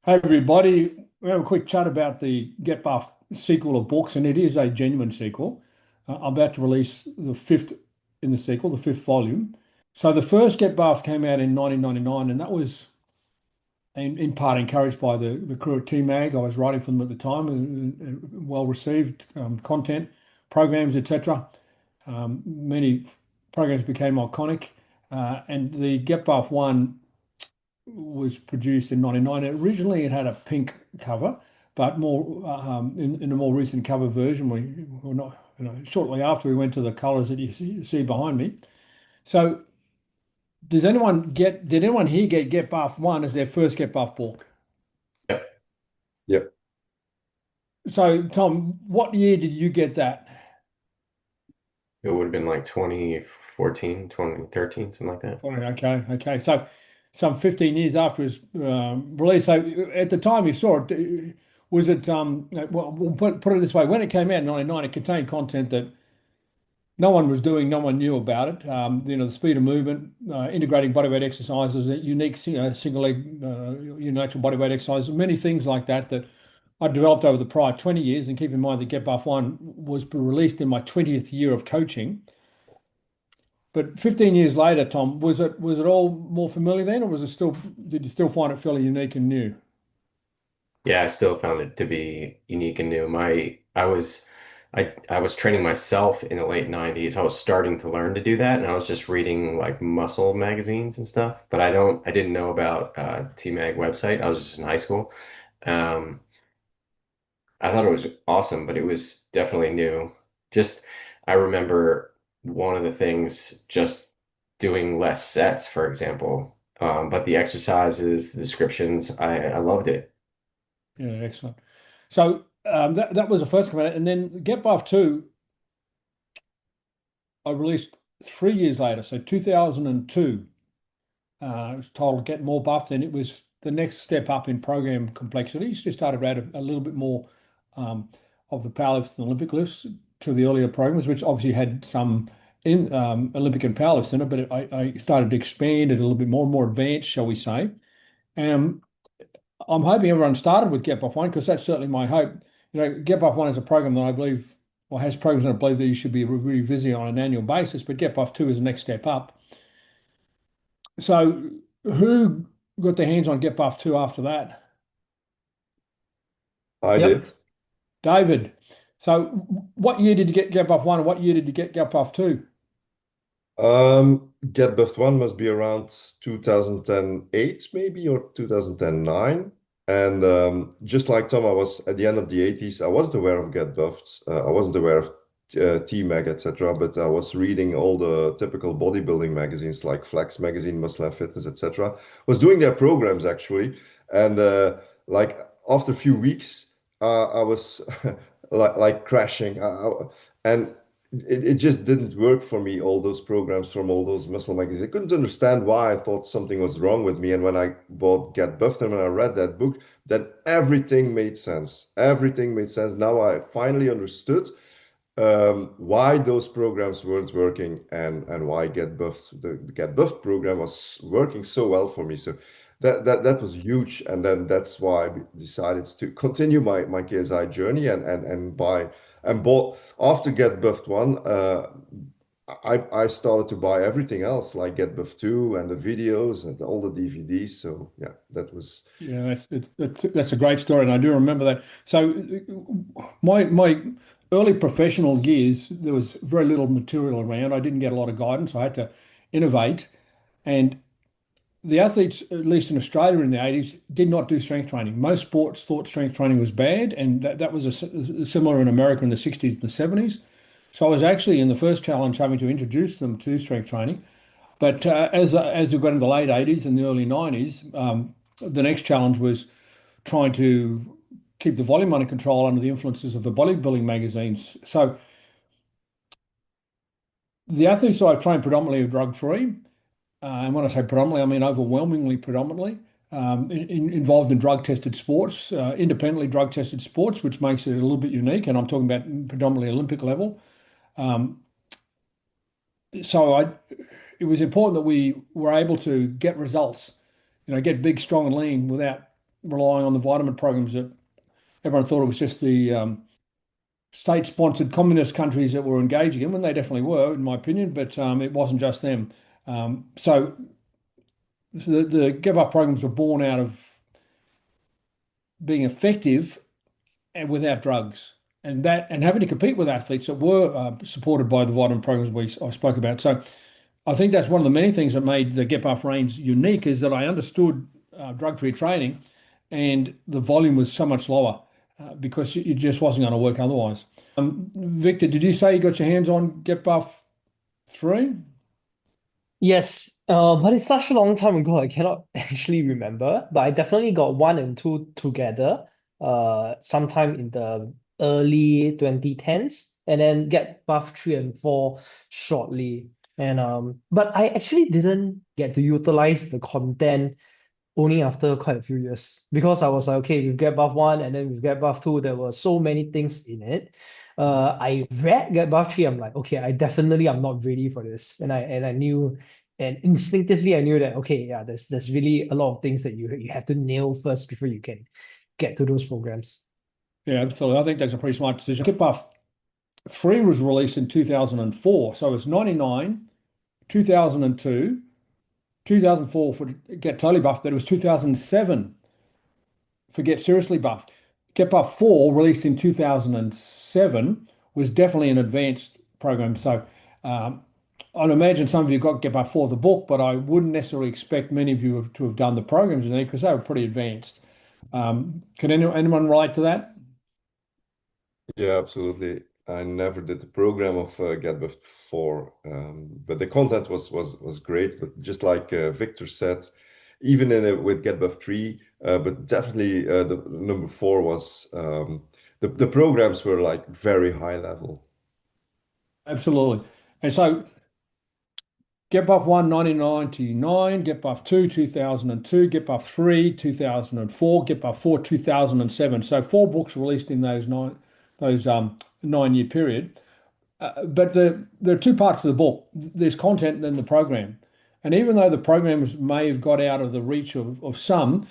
Hey everybody, we have a quick chat about the Get Buff sequel of books, and it is a genuine sequel. I'm about to release the fifth in the sequel, the fifth volume. So the first Get Buff came out in 1999, and that was in part encouraged by the crew at T-Mag. I was writing for them at the time, and well received content, programs, etc. Many programs became iconic, and the Get Buff one was produced in 99. Originally, it had a pink cover, but more in a more recent cover version, we were not, shortly after we went to the colors that you see behind me. So, did anyone here Get Buff One as their first Get Buff book? Yep. Yep. So, Tom, what year did you get that? It would have been like 2014, 2013, something like that. Okay, okay. So, some 15 years after its release. So, at the time you saw it, was it well, we'll put it this way: when it came out in '99, it contained content that no one was doing, no one knew about it. The speed of movement, integrating bodyweight exercises, unique single leg unilateral bodyweight exercises, many things like that that I developed over the prior 20 years. And keep in mind that Get Buff One was released in my 20th year of coaching. But 15 years later, Tom, was it all more familiar then, or was it still did you still find it fairly unique and new? Yeah, I still found it to be unique and new. I was training myself in the late 90s. I was starting to learn to do that, and I was just reading like muscle magazines and stuff. But I didn't know about T-Mag website. I was just in high school. Um, I thought it was awesome, but it was definitely new. Just I remember one of the things just doing less sets, for example. But the exercises, the descriptions, I loved it. Yeah, excellent. So that was the first comment, and then Get Buff Two I released 3 years later, so 2002. It was titled Get More Buff. Then it was the next step up in program complexity. So started to add a little bit more of the powerlifts and Olympic lifts to the earlier programs, which obviously had some in Olympic and powerlifts in it, but I started to expand it a little bit more and more advanced, shall we say. Um, I'm hoping everyone started with Get Buff One because that's certainly my hope. Get Buff One is a program that I believe, or has programs that I believe that you should be revisiting on an annual basis, but Get Buff Two is the next step up. So, who got their hands on Get Buff 2 after that? I Yep. did. David. So, what year did you get Buff 1 and what year did you get Buff 2? Get Buffed One must be around 2008, maybe, or 2009. And just like Tom, I was at the end of the 80s. I wasn't aware of Get Buffed. I wasn't aware of T-Mag, etc. But I was reading all the typical bodybuilding magazines like Flex Magazine, Muscle and Fitness, etc. Was doing their programs actually, and like after a few weeks, I was like crashing. And it just didn't work for me, all those programs from all those muscle magazines. I couldn't understand why. I thought something was wrong with me. And when I bought Get Buffed and when I read that book, then everything made sense. Everything made sense. Now I finally understood why those programs weren't working and why Get Buffed, the Get Buffed program was working so well for me. So that was huge. And then that's why I decided to continue my KSI journey and buy and bought after Get Buffed one. I started to buy everything else like Get Buffed 2 and the videos and all the DVDs. So yeah, that was. Yeah, that's a great story, and I do remember that. So, my early professional years, there was very little material around. I didn't get a lot of guidance. I had to innovate, and the athletes, at least in Australia in the 80s, did not do strength training. Most sports thought strength training was bad, and that was similar in America in the 60s and the 70s. So I was actually in the first challenge having to introduce them to strength training. But as we got into the late 80s and the early 90s, the next challenge was trying to keep the volume under control under the influences of the bodybuilding magazines. So the athletes that I've trained predominantly are drug-free. And when I say predominantly, I mean overwhelmingly predominantly involved in drug-tested sports, independently drug-tested sports, which makes it a little bit unique. And I'm talking about predominantly Olympic level. Um, so it was important that we were able to get results, get big, strong, and lean without relying on the vitamin programs that everyone thought it was just the state-sponsored communist countries that were engaging in, when they definitely were, in my opinion, but it wasn't just them. So the Get Buff programs were born out of being effective and without drugs, and having to compete with athletes that were supported by the vitamin programs I spoke about. So I think that's one of the many things that made the Get Buff range unique, is that I understood drug-free training, and the volume was so much lower because it just wasn't going to work otherwise. Victor, did you say you got your hands on Get Buff 3? Yes, but it's such a long time ago, I cannot actually remember. But I definitely got one and two together, sometime in the early 2010s, and then get buff three and four shortly. And but I actually didn't get to utilize the content only after quite a few years, because I was like, okay, with Get Buff 1 and then with Get Buff 2, there were so many things in it. I read Get Buff 3, I'm like, okay, I definitely am not ready for this. And I knew, and instinctively I knew that, okay, yeah, there's really a lot of things that you have to nail first before you can get to those programs. Yeah, absolutely. I think that's a pretty smart decision. Get Buff 3 was released in 2004, so it's 99, 2002, 2004 for Get Totally Buffed, but it was 2007 for Get Seriously Buffed. Get Buff 4, released in 2007, was definitely an advanced program. So I'd imagine some of you got Get Buff 4, the book, but I wouldn't necessarily expect many of you to have done the programs in there because they were pretty advanced. Can anyone relate to that? Yeah, absolutely. I never did the program of Get Buff 4, but the content was great. But just like Victor said, even with Get Buff 3, but definitely the number 4 was the programs were like very high level. Absolutely. And so Get Buff 1, 1999, Get Buff 2, 2002, Get Buff 3, 2004, Get Buff 4, 2007. So four books released in those 9-year period. But there are two parts of the book. There's content and then the program. And even though the programs may have got out of the reach of some,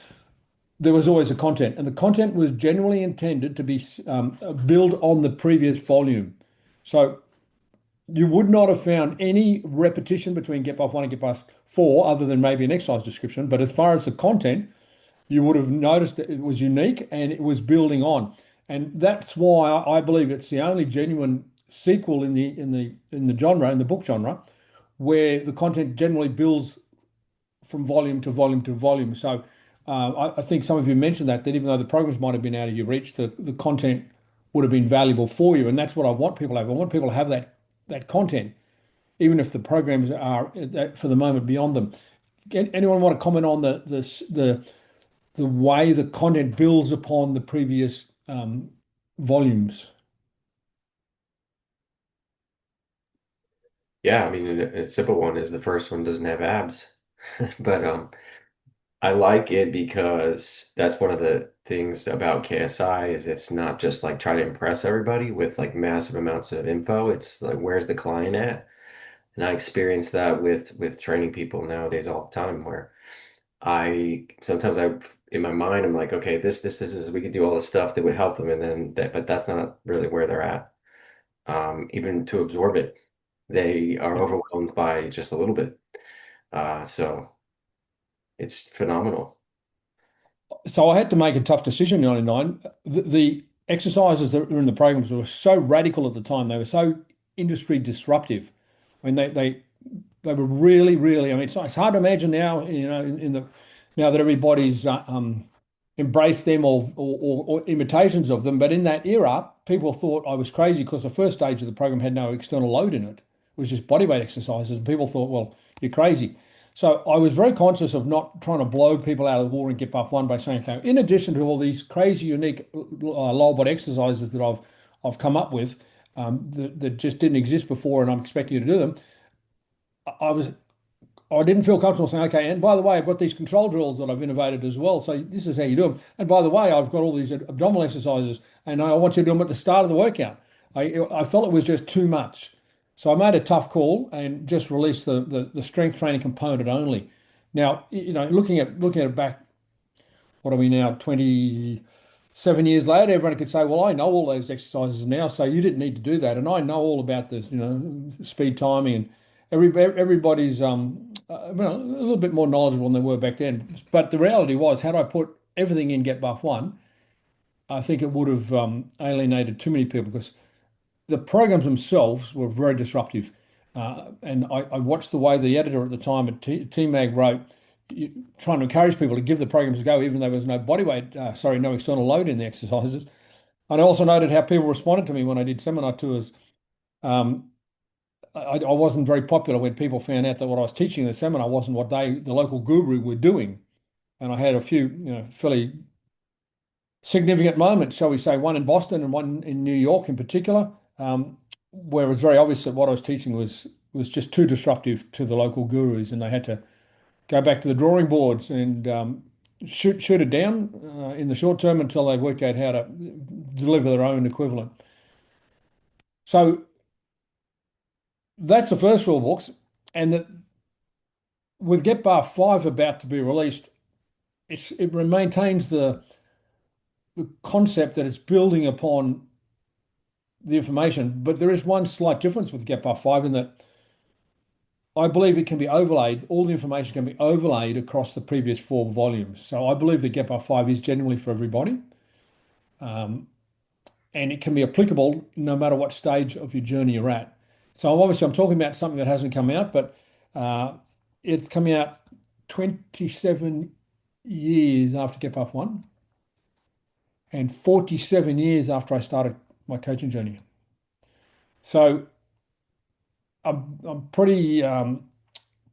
there was always a content. And the content was generally intended to be build on the previous volume. So you would not have found any repetition between Get Buff 1 and Get Buff 4 other than maybe an exercise description. But as far as the content, you would have noticed that it was unique and it was building on. And that's why I believe it's the only genuine sequel in the genre, in the book genre, where the content generally builds from volume to volume to volume. So I think some of you mentioned that even though the programs might have been out of your reach, the content would have been valuable for you. And that's what I want people to have. I want people to have that content, even if the programs are for the moment beyond them. Anyone want to comment on the way the content builds upon the previous volumes? Yeah, I mean, a simple one is the first one doesn't have abs, but I like it because that's one of the things about KSI is it's not just like try to impress everybody with like massive amounts of info. It's like where's the client at? And I experience that with training people nowadays all the time where I sometimes I in my mind I'm like, okay, this is we could do all this stuff that would help them and then that but that's not really where they're at. Even to absorb it, they are overwhelmed by just a little bit. So it's phenomenal. So I had to make a tough decision in 99. The exercises that were in the programs were so radical at the time. They were so industry disruptive. I mean, they were really, really. I mean, it's hard to imagine now. In the now that everybody's embraced them or imitations of them. But in that era, people thought I was crazy because the first stage of the program had no external load in it. It was just bodyweight exercises, and people thought, well, you're crazy. So I was very conscious of not trying to blow people out of the water and Get Buff 1 by saying, okay, in addition to all these crazy, unique lower body exercises that I've come up with that just didn't exist before, and I'm expecting you to do them. I was I didn't feel comfortable saying, okay, and by the way, I've got these control drills that I've innovated as well. So this is how you do them. And by the way, I've got all these abdominal exercises, and I want you to do them at the start of the workout. I felt it was just too much. So I made a tough call and just released the strength training component only. Now, looking at it back what are we now, 27 years later, everyone could say, well, I know all those exercises now, so you didn't need to do that. And I know all about this, speed timing, and everybody's a little bit more knowledgeable than they were back then. But the reality was, had I put everything in Get Buff One, I think it would have alienated too many people because the programs themselves were very disruptive. And I watched the way the editor at the time at TMAG wrote, trying to encourage people to give the programs a go, even though there was no body weight, no external load in the exercises. And I also noted how people responded to me when I did seminar tours. Um, I wasn't very popular when people found out that what I was teaching in the seminar wasn't what the local guru, were doing. And I had a few, fairly significant moments, shall we say, one in Boston and one in New York in particular, where it was very obvious that what I was teaching was just too disruptive to the local gurus, and they had to go back to the drawing boards and shoot it down in the short term until they worked out how to deliver their own equivalent. So that's the first rule books, and that with Get Bar 5 about to be released, it maintains the concept that it's building upon the information, but there is one slight difference with Get Bar 5 in that I believe it can be overlaid, all the information can be overlaid across the previous 4 volumes. So I believe that Get Bar 5 is genuinely for everybody. And it can be applicable no matter what stage of your journey you're at. So obviously I'm talking about something that hasn't come out, but it's coming out 27 years after Get Bar 1 and 47 years after I started my coaching journey. So I'm pretty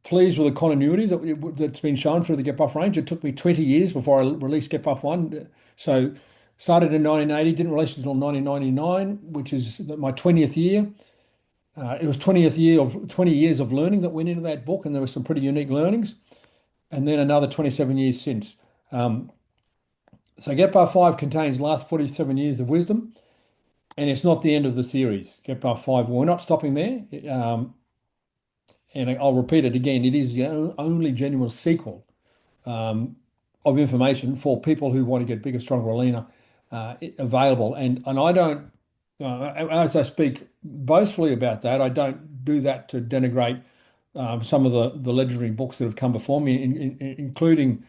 pleased with the continuity that's been shown through the Get Buff range. It took me 20 years before I released Get Buff 1. So started in 1980, didn't release it until 1999, which is my 20th year. It was 20 years of learning that went into that book, and there were some pretty unique learnings. And then another 27 years since. So Get Buff 5 contains the last 47 years of wisdom, and it's not the end of the series. Get Buff 5, we're not stopping there. And I'll repeat it again, it is the only genuine sequel of information for people who want to get bigger, stronger, leaner available. And I don't, as I speak boastfully about that, I don't do that to denigrate some of the legendary books that have come before me, including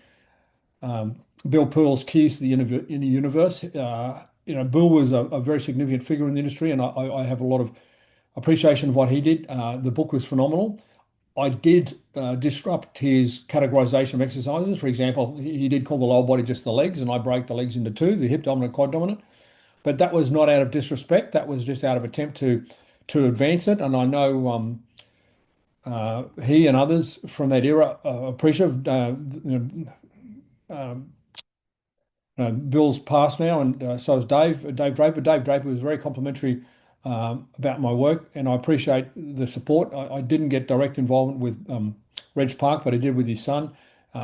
Bill Pearl's Keys to the Universe. Bill was a very significant figure in the industry, and I have a lot of appreciation of what he did. The book was phenomenal. I did disrupt his categorization of exercises. For example, he did call the lower body just the legs, and I break the legs into 2, the hip dominant, quad dominant. But that was not out of disrespect. That was just out of attempt to advance it. And I know he and others from that era appreciate Bill's passed now, and so is Dave Draper. Dave Draper was very complimentary about my work, and I appreciate the support. I didn't get direct involvement with Reg Park, but I did with his son.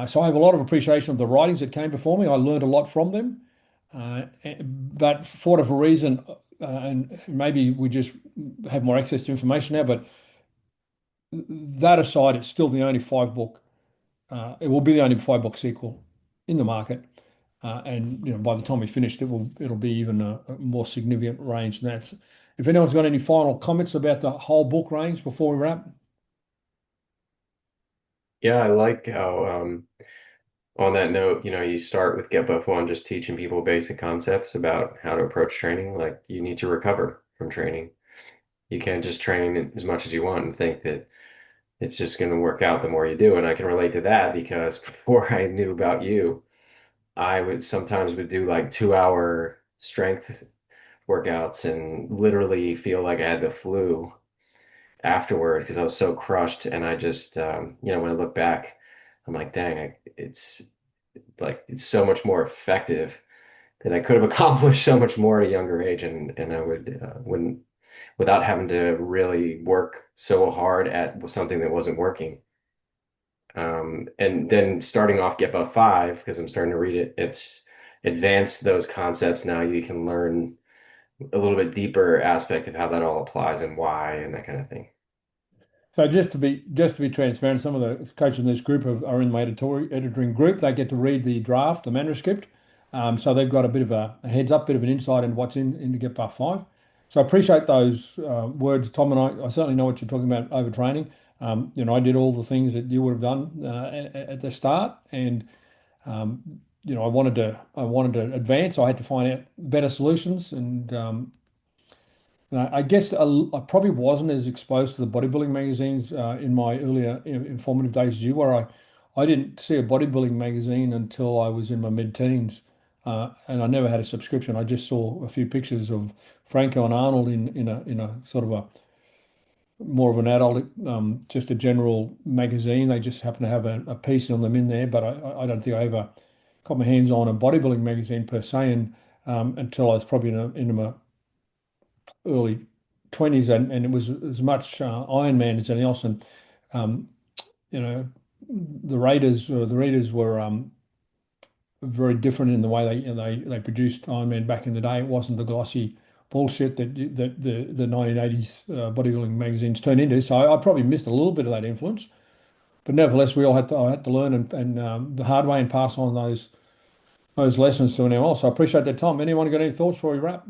So I have a lot of appreciation of the writings that came before me. I learned a lot from them. But for whatever reason, and maybe we just have more access to information now, but that aside, it's still the only 5 book. It will be the only 5 book sequel in the market. And by the time we finished, it'll be even a more significant range than that. If anyone's got any final comments about the whole book range before we wrap. Yeah, I like how on that note, you start with Get Buff 1, just teaching people basic concepts about how to approach training. Like you need to recover from training. You can't just train as much as you want and think that it's just going to work out the more you do. And I can relate to that because before I knew about you, I would sometimes do like 2-hour strength workouts and literally feel like I had the flu afterward because I was so crushed. And I just, when I look back, I'm like, dang, it's so much more effective that I could have accomplished so much more at a younger age. And I wouldn't, without having to really work so hard at something that wasn't working. And then starting off Get Buff 5, because I'm starting to read it, it's advanced those concepts. Now you can learn a little bit deeper aspect of how that all applies and why and that kind of thing. So just to be transparent, some of the coaches in this group are in my editing group. They get to read the draft, the manuscript. So they've got a bit of a heads up, bit of an insight in what's in the Get Buff 5. So I appreciate those words, Tom, and I certainly know what you're talking about overtraining. I did all the things that you would have done at the start, and I wanted to advance. I had to find out better solutions, and I guess I probably wasn't as exposed to the bodybuilding magazines in my earlier informative days as you were. I didn't see a bodybuilding magazine until I was in my mid-teens, and I never had a subscription. I just saw a few pictures of Franco and Arnold in a sort of a more of an adult, just a general magazine. They just happen to have a piece on them in there, but I don't think I ever got my hands on a bodybuilding magazine per se, and until I was probably into my early 20s, and it was as much Iron Man as anything else. And um, you know, the readers were very different in the way they produced Iron Man back in the day. It wasn't the glossy bullshit that the 1980s bodybuilding magazines turned into. So I probably missed a little bit of that influence, but nevertheless, I had to learn and the hard way and pass on those lessons to anyone else. So I appreciate that, Tom. Anyone got any thoughts before we wrap?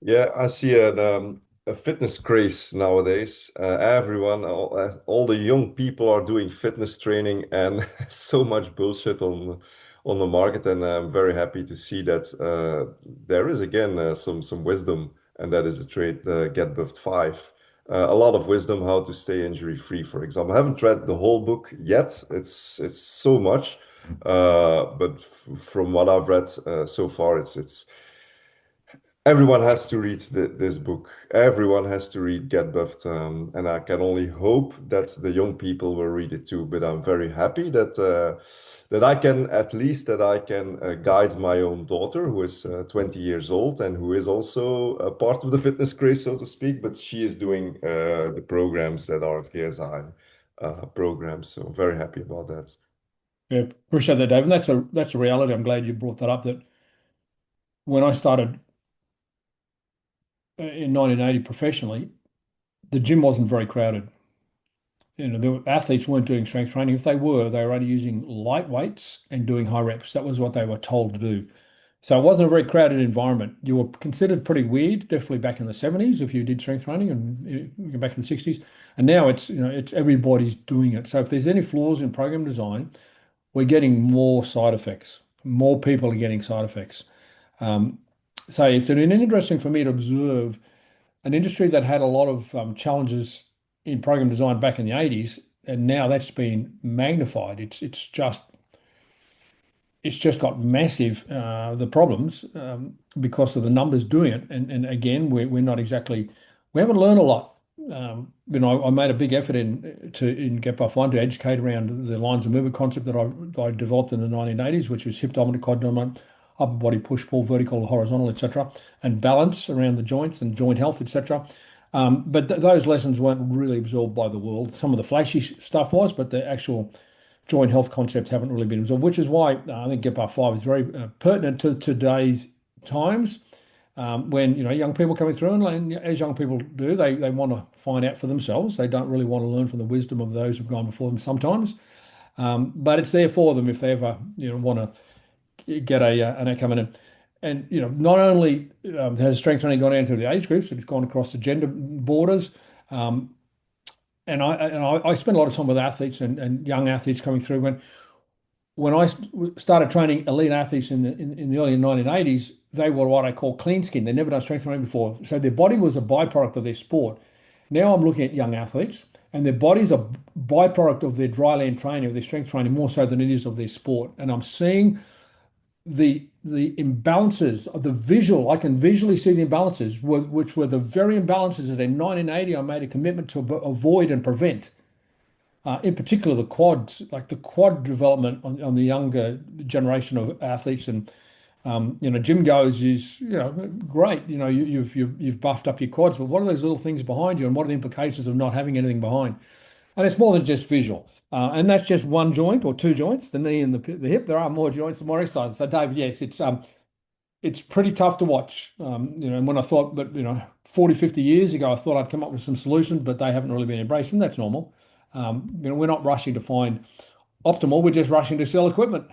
Yeah, I see a fitness craze nowadays. Everyone, all the young people are doing fitness training, and so much bullshit on the market. And I'm very happy to see that there is again some wisdom, and that is a trade Get Buffed 5. A lot of wisdom how to stay injury free, for example. I haven't read the whole book yet. It's so much, but from what I've read so far, it's everyone has to read this book. Everyone has to read Get Buffed, and I can only hope that the young people will read it too. But I'm very happy that I can at least that I can guide my own daughter, who is 20 years old and who is also a part of the fitness craze, so to speak. But she is doing the programs that are PSI programs, so I'm very happy about that. Yeah, appreciate that, Dave. And that's a reality. I'm glad you brought that up. That when I started in 1980 professionally, the gym wasn't very crowded. The athletes weren't doing strength training. If they were only using light weights and doing high reps. That was what they were told to do. So it wasn't a very crowded environment. You were considered pretty weird, definitely back in the 70s if you did strength training, and back in the 60s. And now it's everybody's doing it. So if there's any flaws in program design, we're getting more side effects. More people are getting side effects. Um, so it's been interesting for me to observe an industry that had a lot of challenges in program design back in the 80s, and now that's been magnified. It's just got massive the problems because of the numbers doing it. And again, we're not exactly we haven't learned a lot. I made a big effort in Get Buff One to educate around the lines of movement concept that I developed in the 1980s, which was hip dominant, quad dominant, upper body push pull, vertical, horizontal, etc., and balance around the joints and joint health, etc. But those lessons weren't really absorbed by the world. Some of the flashy stuff was, but the actual joint health concepts haven't really been absorbed, which is why I think Get Buff 5 is very pertinent to today's times when young people coming through, and as young people do, they want to find out for themselves. They don't really want to learn from the wisdom of those who've gone before them sometimes, but it's there for them if they ever want to get an outcome. And not only has strength training gone down through the age groups, but it's gone across the gender borders. And I spend a lot of time with athletes and young athletes coming through. When I started training elite athletes in the early 1980s, they were what I call clean skin. They'd never done strength training before. So their body was a byproduct of their sport. Now I'm looking at young athletes, and their body's a byproduct of their dryland training, of their strength training, more so than it is of their sport. And I'm seeing the imbalances of the visual. I can visually see the imbalances, which were the very imbalances that in 1980 I made a commitment to avoid and prevent. In particular, the quads, like the quad development on the younger generation of athletes, and gym goes is great. You've buffed up your quads, but what are those little things behind you, and what are the implications of not having anything behind? And it's more than just visual. And that's just one joint or two joints, the knee and the hip. There are more joints and more exercises. So, David, yes, it's pretty tough to watch. And when I thought, but 40, 50 years ago, I thought I'd come up with some solutions, but they haven't really been embraced, and that's normal. We're not rushing to find optimal. We're just rushing to sell equipment.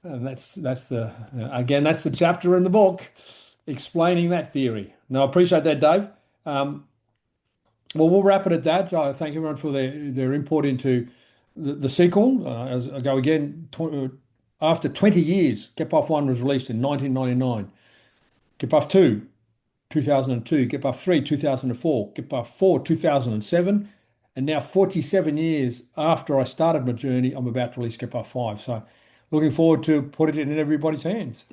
And that's the chapter in the book explaining that theory. Now, I appreciate that, Dave. Well, we'll wrap it at that. I thank everyone for their input into the sequel. As I go again, after 20 years, Get-Buff 1 was released in 1999. Get-Buff 2, 2002. Get-Buff 3, 2004. Get-Buff 4, 2007. And now 47 years after I started my journey, I'm about to release Get-Buff 5. So looking forward to putting it in everybody's hands.